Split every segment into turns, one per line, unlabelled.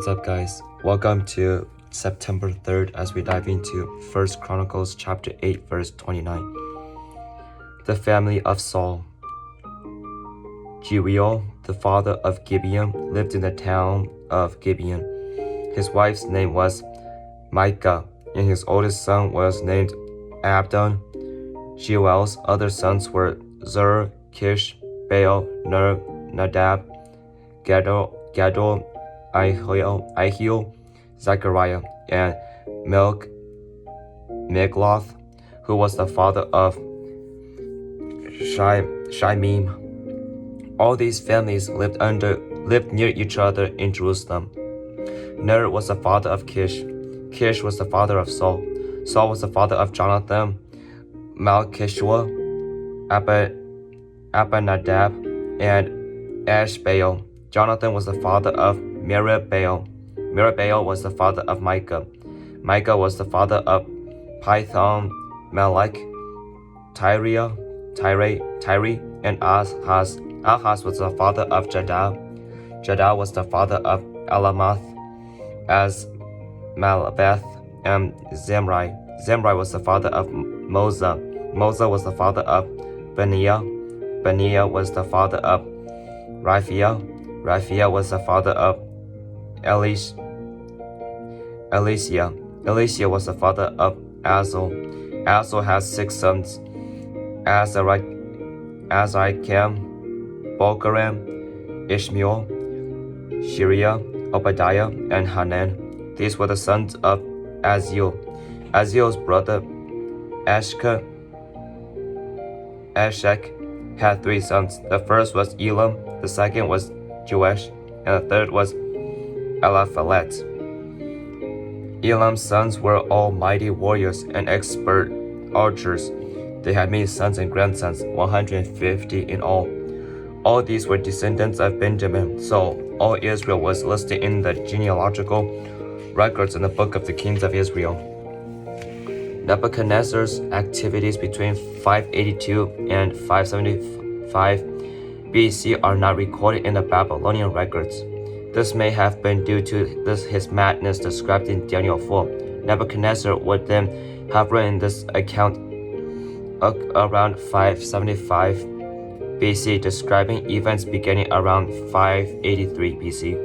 What's up, guys? Welcome to September 3rd as we dive into 1 Chronicles chapter 8 verse 29. The family of Saul. Jeuel, the father of Gibeon, lived in the town of Gibeon. His wife's name was Micah, and his oldest son was named Abdon. Jeuel's other sons were Zer, Kish, Baal, Ner, Nadab, Gadol, Ahio, Zechariah, and Migloth, who was the father of Shimim. All these families lived near each other in Jerusalem. Ner was the father of Kish. Kish was the father of Saul. Saul was the father of Jonathan, Malchishua, Abinadab, and Ashbaal. Jonathan was the father of Meribaal. Meribaal was the father of Micah. Micah was the father of Pithom, Melech, Tyre, and Ahaz. Ahaz was the father of Jadal. Jadal was the father of Elamath, Malabeth, and Zimri. Zimri was the father of Moza. Moza was the father of Beniah. Beniah was the father of Raphiah. Raphiah was the father of Elisha. Elisha was the father of Azel. Azel has 6 sons: Azrikam, Bokeram, Ishmael, Shiriah, Obadiah, and Hanan. These were the sons of Aziel. Aziel's brother Ashek had 3 sons. The first was Elam, the second was Joash, and the third was Eliphalet. Elam's sons were all mighty warriors and expert archers. They had many sons and grandsons, 150 in all. All these were descendants of Benjamin, so all Israel was listed in the genealogical records in the book of the kings of Israel. Nebuchadnezzar's activities between 582 and 575 BC are not recorded in the Babylonian records. This may have been due to his madness described in Daniel 4. Nebuchadnezzar would then have written this account around 575 BC, describing events beginning around 583 BC.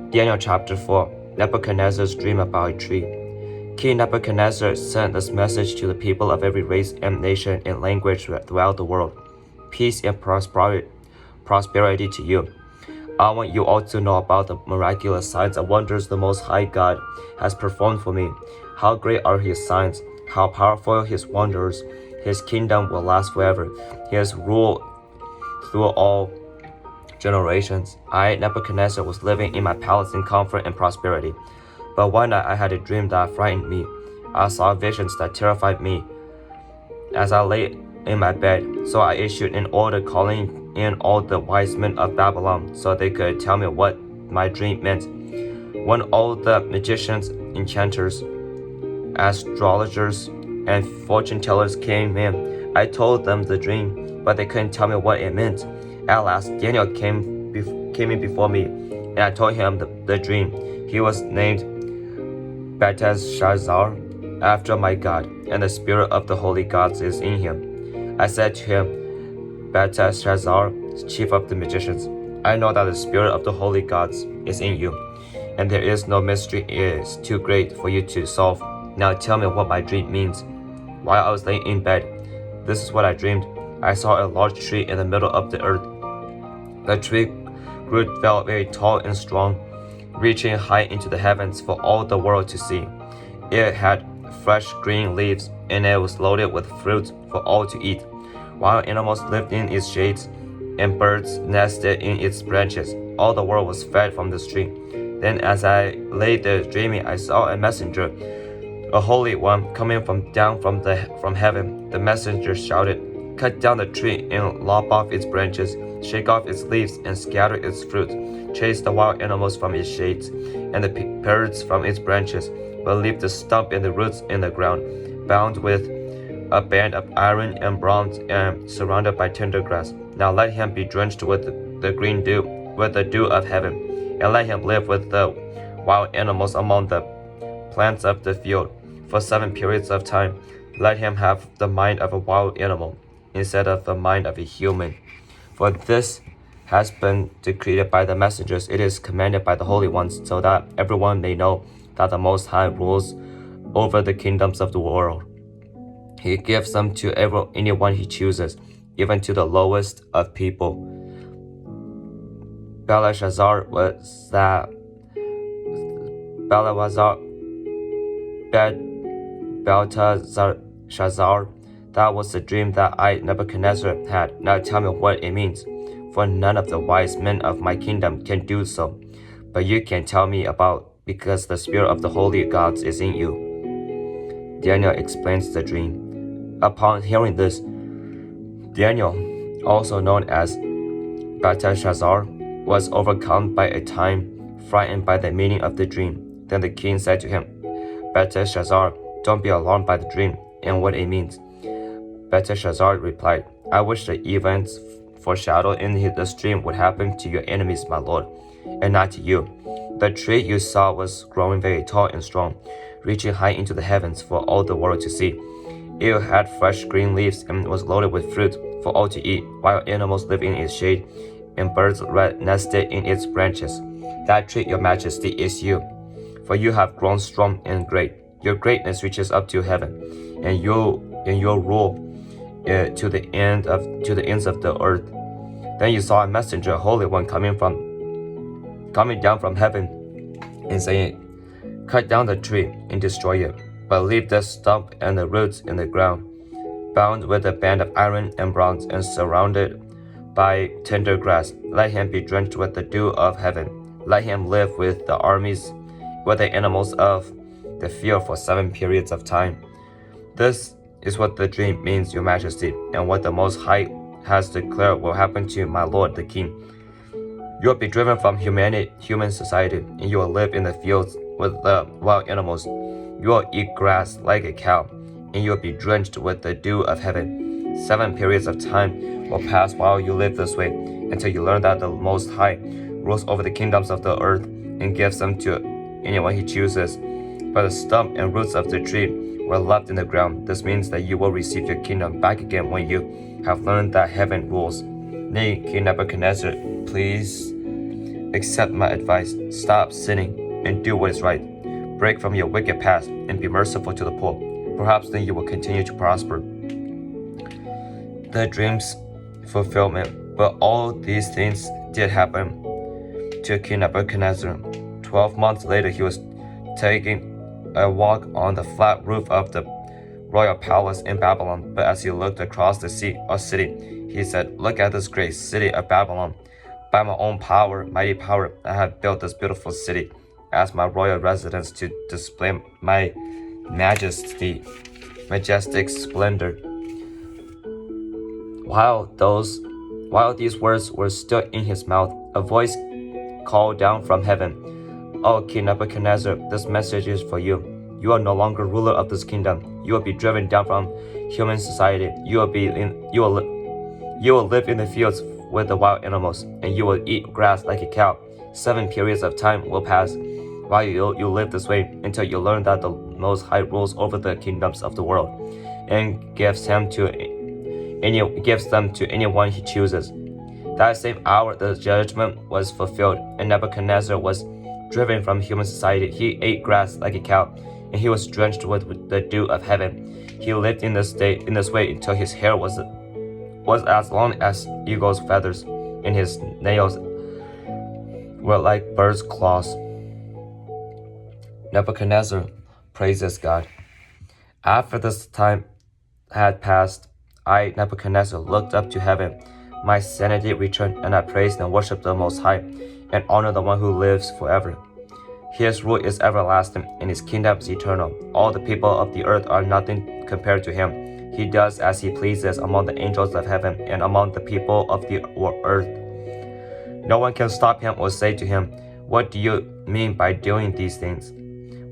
Daniel chapter 4. Nebuchadnezzar's dream about a tree. King Nebuchadnezzar sent this message to the people of every race and nation and language throughout the world. Peace and prosperity to you. I want you all to know about the miraculous signs and wonders the Most High God has performed for me. How great are His signs, how powerful His wonders. His kingdom will last forever. His rule through all generations. I, Nebuchadnezzar, was living in my palace in comfort and prosperity. But one night I had a dream that frightened me. I saw visions that terrified me as I lay in my bed. So I issued an order calling in all the wise men of Babylon so they could tell me what my dream meant. When all the magicians, enchanters, astrologers, and fortune tellers came in, I told them the dream, but they couldn't tell me what it meant. At last, Daniel came in before me, and I told him the dream. He was named Belteshazzar, after my God, and the spirit of the holy gods is in him. I said to him, Belteshazzar, chief of the magicians, I know that the spirit of the holy gods is in you, and there is no mystery is too great for you to solve. Now tell me what my dream means. While I was laying in bed, this is what I dreamed. I saw a large tree in the middle of the earth. The tree grew very tall and strong, reaching high into the heavens for all the world to see. It had fresh green leaves, and it was loaded with fruit for all to eat. Wild animals lived in its shades, and birds nested in its branches. All the world was fed from this tree. Then as I lay there dreaming, I saw a messenger, a holy one, coming down from heaven. The messenger shouted, Cut down the tree and lop off its branches, shake off its leaves and scatter its fruit. Chase the wild animals from its shades and the birds from its branches, but leave the stump and the roots in the ground, bound with a band of iron and bronze and surrounded by tender grass. Now let him be drenched with the green dew, with the dew of heaven. and let him live with the wild animals among the plants of the field for 7 periods of time. Let him have the mind of a wild animal instead of the mind of a human. For this has been decreed by the messengers, it is commanded by the holy ones, so that everyone may know that the Most High rules over the kingdoms of the world. He gives them to anyone he chooses, even to the lowest of people. Belteshazzar, that was the dream that I, Nebuchadnezzar, had. Now tell me what it means, for none of the wise men of my kingdom can do so. But you can tell me about, because the spirit of the holy gods is in you. Daniel explains the dream. Upon hearing this, Daniel, also known as Belteshazzar, was overcome by a time, frightened by the meaning of the dream. Then the king said to him, Belteshazzar, don't be alarmed by the dream and what it means. Belteshazzar replied, I wish the events foreshadowed in this dream would happen to your enemies, my lord, and not to you. The tree you saw was growing very tall and strong, reaching high into the heavens for all the world to see. It had fresh green leaves and was loaded with fruit for all to eat. Wild animals lived in its shade, and birds nested in its branches. That tree, your majesty, is you, for you have grown strong and great. Your greatness reaches up to heaven, and your rule to the ends of the earth. Then you saw a messenger, a holy one, coming down from heaven, and saying, cut down the tree and destroy it, but leave the stump and the roots in the ground, bound with a band of iron and bronze, and surrounded by tender grass. Let him be drenched with the dew of heaven. Let him live with the armies, with the animals of the field for 7 periods of time. This is what the dream means, your majesty, and what the Most High has declared will happen to my lord the king. You will be driven from human society, and you will live in the fields with the wild animals. You will eat grass like a cow, and you will be drenched with the dew of heaven. 7 periods of time will pass while you live this way, until you learn that the Most High rules over the kingdoms of the earth and gives them to anyone he chooses. But the stump and roots of the tree were left in the ground. This means that you will receive your kingdom back again when you have learned that heaven rules. Nay, King Nebuchadnezzar, please accept my advice. Stop sinning and do what is right. Break from your wicked past and be merciful to the poor. Perhaps then you will continue to prosper. The dream's fulfillment. But all these things did happen to King Nebuchadnezzar. 12 months later, he was taking a walk on the flat roof of the royal palace in Babylon. But as he looked across the city, he said, look at this great city of Babylon. By my own power, mighty power, I have built this beautiful city as my royal residence to display my majestic splendor. While these words were still in his mouth, a voice called down from heaven, O King Nebuchadnezzar, this message is for you. You are no longer ruler of this kingdom. You will be driven down from human society. You will live in the fields with the wild animals, and you will eat grass like a cow. 7 periods of time will pass while you live this way, until you learn that the Most High rules over the kingdoms of the world, and gives them to anyone he chooses. That same hour the judgment was fulfilled, and Nebuchadnezzar was driven from human society. He ate grass like a cow, and he was drenched with the dew of heaven. He lived in this way until his hair was as long as eagle's feathers, and his nails were like birds' claws. Nebuchadnezzar praises God. After this time had passed, I, Nebuchadnezzar, looked up to heaven. My sanity returned, and I praised and worshipped the Most High, and honored the one who lives forever. His rule is everlasting, and his kingdom is eternal. All the people of the earth are nothing compared to him. He does as he pleases among the angels of heaven and among the people of the earth. No one can stop him or say to him, what do you mean by doing these things?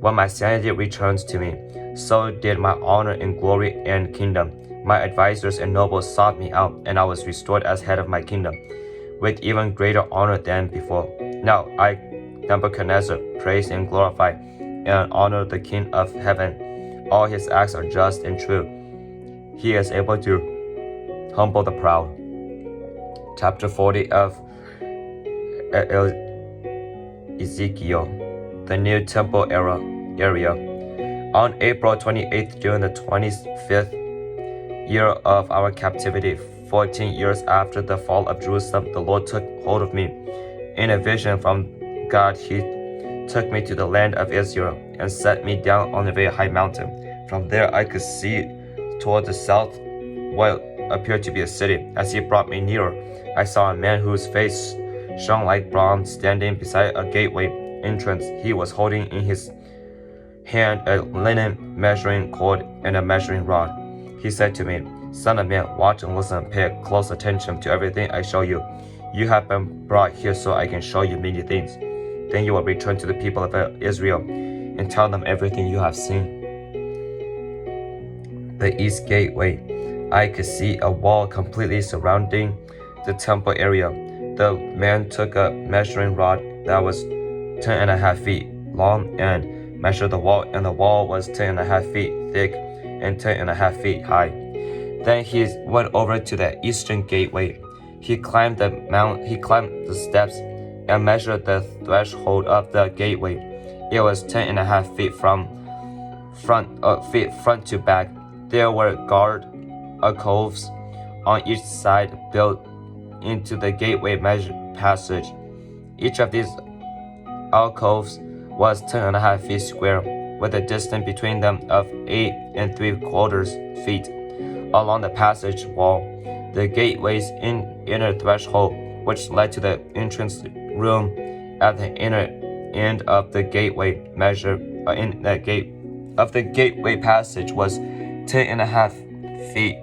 When my sanity returns to me, so did my honor and glory and kingdom. My advisors and nobles sought me out, and I was restored as head of my kingdom, with even greater honor than before. Now I Nebuchadnezzar praised and glorified and honored the King of heaven. All his acts are just and true. He is able to humble the proud. Chapter 40 of Ezekiel, the New Temple area. On April 28th, during the 25th year of our captivity, 14 years after the fall of Jerusalem, the Lord took hold of me. In a vision from God, He took me to the land of Israel and set me down on a very high mountain. From there I could see toward the south what appeared to be a city. As He brought me nearer, I saw a man whose face shone like bronze standing beside a gateway entrance. He was holding in his hand a linen measuring cord and a measuring rod. He said to me, "Son of man, watch and listen, pay close attention to everything I show you. You have been brought here so I can show you many things. Then you will return to the people of Israel and tell them everything you have seen." The east gateway. I could see a wall completely surrounding the temple area. The man took a measuring rod that was 10.5 feet long and measured the wall, and the wall was 10.5 feet thick and 10.5 feet high. Then he went over to the eastern gateway. He climbed the steps and measured the threshold of the gateway. It was 10.5 feet from front to back. There were guard alcoves on each side built into the gateway passage. Each of these alcoves was 10.5 feet square, with a distance between them of 8.75 feet. Along the passage wall, the gateway's inner threshold, which led to the entrance room at the inner end of the gateway gateway passage, was 10.5 feet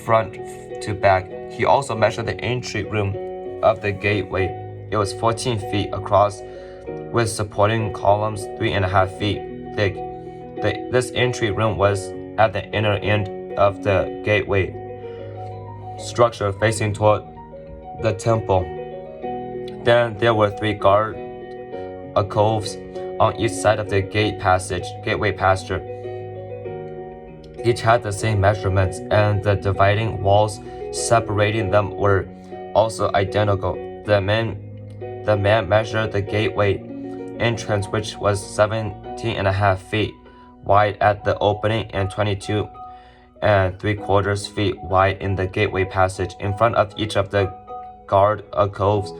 front to back. He also measured the entry room of the gateway. It was 14 feet across, with supporting columns 3.5 feet thick. This entry room was at the inner end of the gateway structure facing toward the temple. Then there were 3 guard alcoves on each side of the gateway passage. Each had the same measurements, and the dividing walls separating them were also identical. The man measured the gateway entrance, which was 17.5 feet wide at the opening and 22.75 feet wide in the gateway passage. In front of each of the guard alcoves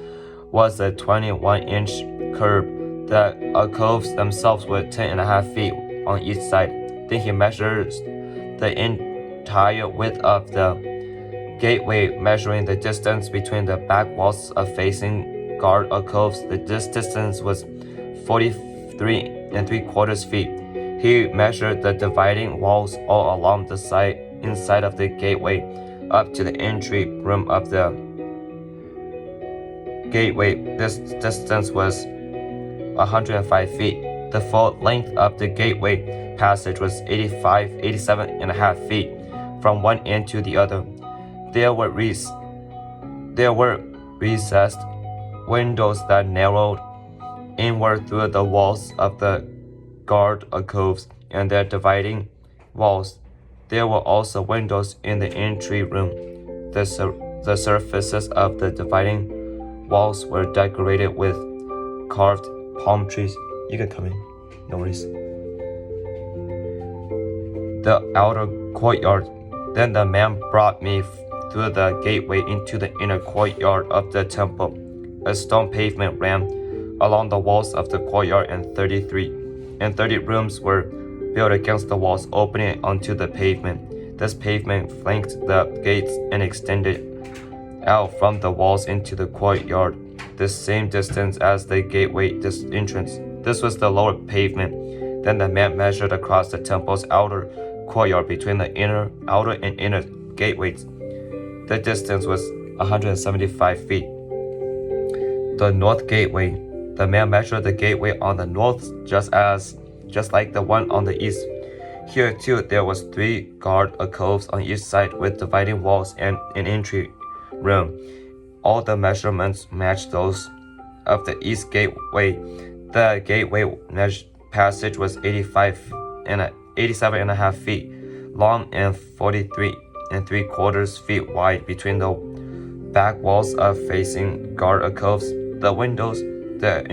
was a 21-inch curb. The alcoves themselves were 10.5 feet on each side. Then he measured the entire width of the gateway, measuring the distance between the back walls of facing guard alcoves. This distance was 43.75 feet. He measured the dividing walls all along the inside of the gateway up to the entry room of the gateway. This distance was 105 feet. The full length of the gateway passage was 87.5 feet from one end to the other. There were recessed windows that narrowed inward through the walls of the guard alcoves and their dividing walls. There were also windows in the entry room. The surfaces of the dividing walls were decorated with carved palm trees. You can come in, no worries. The outer courtyard. Then the man brought me through the gateway into the inner courtyard of the temple. A stone pavement ran along the walls of the courtyard, and 30 rooms were built against the walls, opening onto the pavement. This pavement flanked the gates and extended out from the walls into the courtyard, the same distance as the gateway entrance. This was the lower pavement. Then the man measured across the temple's outer courtyard between the outer and inner gateways. The distance was 175 feet. The north gateway. The man measured the gateway on the north just like the one on the east. Here too there was 3 guard alcoves on each side with dividing walls and an entry room. All the measurements matched those of the east gateway. The gateway passage was 87.5 feet long and 43.75 feet wide between the back walls of facing guard alcoves, the windows, the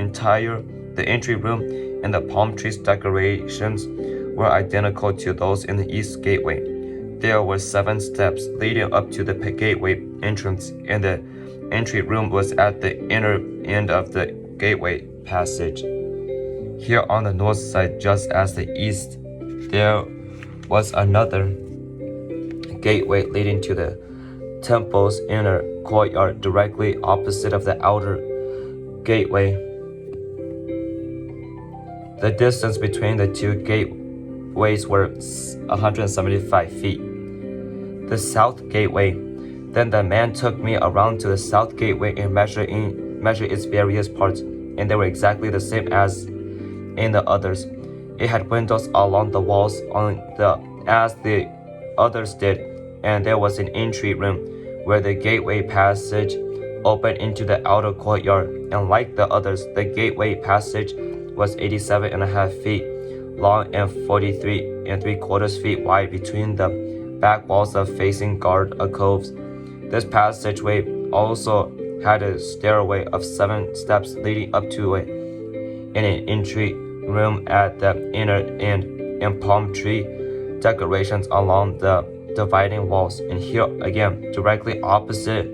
entry room, and the palm trees decorations were identical to those in the east gateway. There were 7 steps leading up to the gateway entrance, and the entry room was at the inner end of the gateway passage. Here on the north side, just as the east, there was another gateway leading to the temple's inner courtyard directly opposite of the outer gateway. The distance between the 2 gateways were 175 feet. The south gateway. Then the man took me around to the south gateway and measured its various parts, and they were exactly the same as in the others. It had windows along the walls as the others did, and there was an entry room where the gateway passage opened into the outer courtyard. And like the others, the gateway passage was 87.5 feet long and 43.75 feet wide between the back walls of facing guard alcoves. This passageway also had a stairway of 7 steps leading up to it, in an entry room at the inner end, and palm tree decorations along the dividing walls. And here again, directly opposite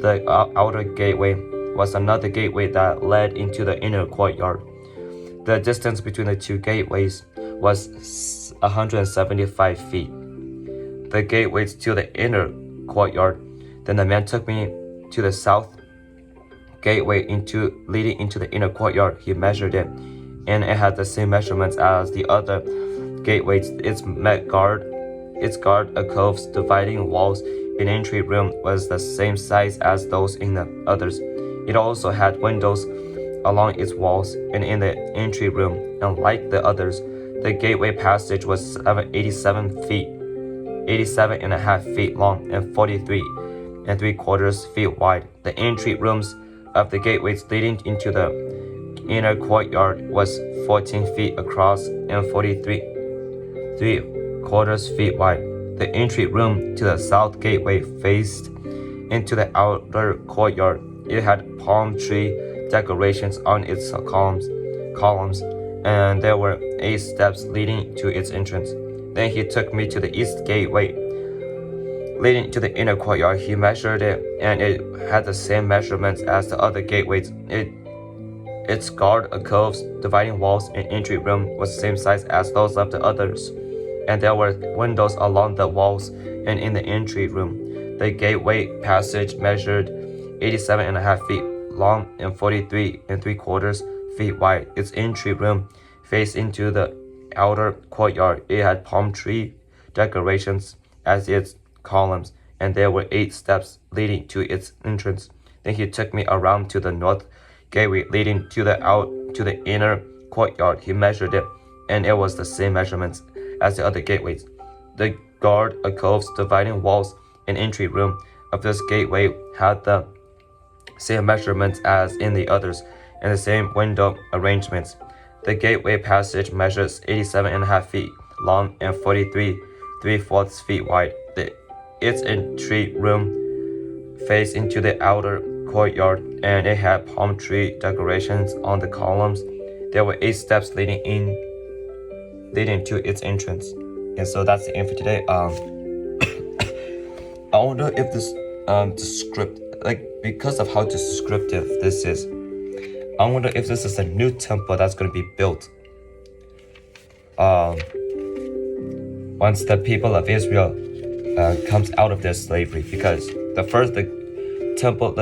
the outer gateway, was another gateway that led into the inner courtyard. The distance between the 2 gateways was 175 feet. The gateways to the inner courtyard. Then the man took me to the south gateway leading into the inner courtyard. He measured it, and it had the same measurements as the other gateways. Its guard alcoves, dividing walls, and entry room was the same size as those in the others. It also had windows along its walls and in the entry room, and like the others, the gateway passage was 87.5 feet long and 43.75 feet wide. The entry rooms of the gateways leading into the inner courtyard was 14 feet across and 43.75 feet wide. The entry room to the south gateway faced into the outer courtyard. It had palm tree decorations on its columns, and there were 8 steps leading to its entrance. Then he took me to the east gateway leading to the inner courtyard. He measured it, and it had the same measurements as the other gateways. Its guard alcoves, dividing walls, and entry room was the same size as those of the others, and there were windows along the walls and in the entry room. The gateway passage measured 87.5 feet long and 43.75 feet wide. Its entry room faced into the outer courtyard. It had palm tree decorations as its columns, and there were 8 steps leading to its entrance. Then he took me around to the north gateway leading to the inner courtyard. He measured it, and it was the same measurements as the other gateways. The guard alcoves, dividing walls, and entry room of this gateway had the same measurements as in the others, and the same window arrangements. The gateway passage measures 87.5 feet long and 43.75 feet wide. Its entry room faced into the outer courtyard, and it had palm tree decorations on the columns. There were 8 steps leading to its entrance. And so that's the end for today. I wonder if this because of how descriptive this is, I wonder if this is a new temple that's going to be built once the people of Israel comes out of their slavery. Because the temple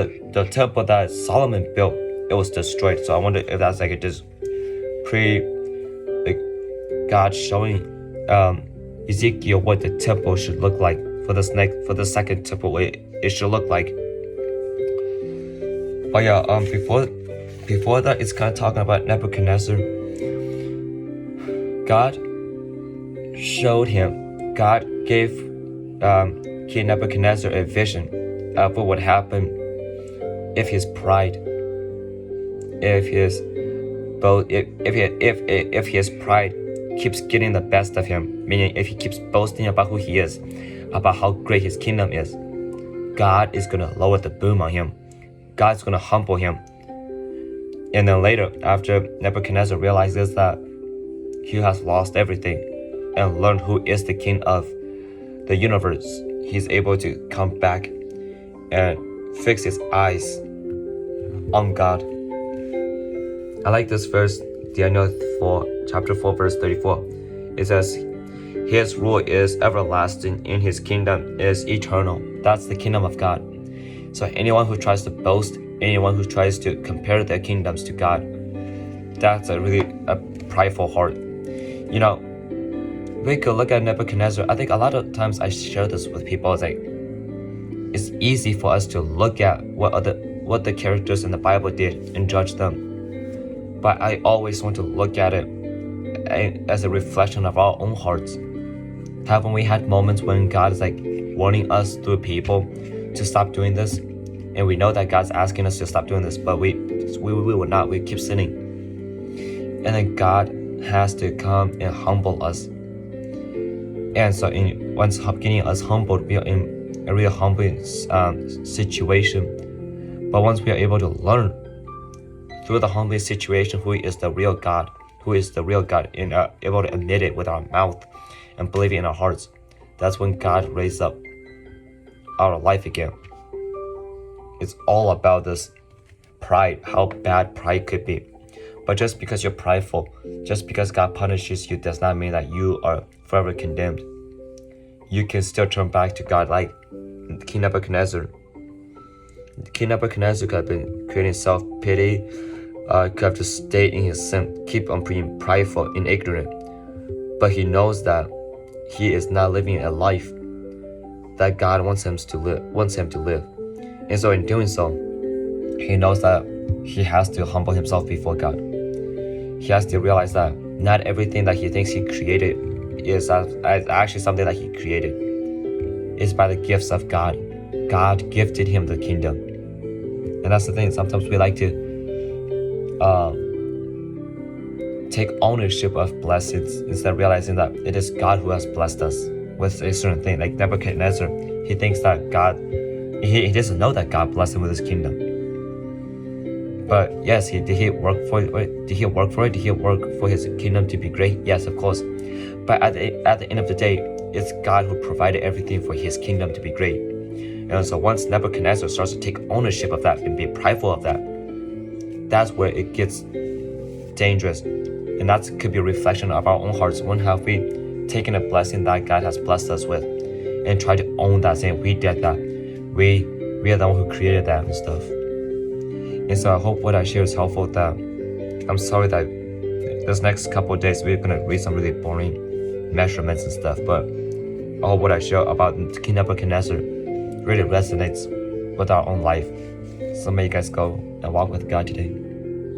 that Solomon built, it was destroyed. So I wonder if that's God showing Ezekiel what the temple should look like for the second temple, what it should look like. But yeah, before that, it's kind of talking about Nebuchadnezzar. God gave King Nebuchadnezzar a vision of what would happen if his pride, if his if his pride keeps getting the best of him, meaning if he keeps boasting about who he is, about how great his kingdom is, God is going to lower the boom on him. God's going to humble him. And then later, after Nebuchadnezzar realizes that he has lost everything and learned who is the king of the universe, he's able to come back and fix his eyes on God. I like this verse, Daniel 4, chapter 4, verse 34. It says, his rule is everlasting and his kingdom is eternal. That's the kingdom of God. So anyone who tries to boast, anyone who tries to compare their kingdoms to God, that's a really prideful heart. You know, we could look at Nebuchadnezzar. I think a lot of times I share this with people. It's like, it's easy for us to look at what the characters in the Bible did and judge them. But I always want to look at it as a reflection of our own hearts. Haven't we had moments when God is like warning us through people to stop doing this? And we know that God's asking us to stop doing this, but we will not. We keep sinning. And then God has to come and humble us. And so once getting us humbled, we are in a real humbling situation. But once we are able to learn through the humbling situation who is the real God, and are able to admit it with our mouth and believe it in our hearts, that's when God raises up our life again. It's all about this pride, how bad pride could be. But just because you're prideful, just because God punishes you, does not mean that you are forever condemned. You can still turn back to God like King Nebuchadnezzar. King Nebuchadnezzar could have been creating self-pity, could have just stayed in his sin, keep on being prideful and ignorant. But he knows that he is not living a life that God wants him to live. And so in doing so, he knows that he has to humble himself before God. He has to realize that not everything that he thinks he created is actually something that he created. It's by the gifts of God. God gifted him the kingdom. And that's the thing. Sometimes we like to take ownership of blessings instead of realizing that it is God who has blessed us with a certain thing. Like Nebuchadnezzar, he thinks that God, he doesn't know that God blessed him with his kingdom. But yes, did he work for it? Did he work for his kingdom to be great? Yes, of course. But at the end of the day, it's God who provided everything for his kingdom to be great. And so once Nebuchadnezzar starts to take ownership of that and be prideful of that, that's where it gets dangerous. And that could be a reflection of our own hearts. When have we taken a blessing that God has blessed us with and tried to own that, saying we did that, we are the one who created that and stuff. And so I hope what I share is helpful. That I'm sorry that this next couple of days we're gonna read some really boring measurements and stuff, but I hope what I share about King Nebuchadnezzar really resonates with our own life. So may you guys go and walk with God today.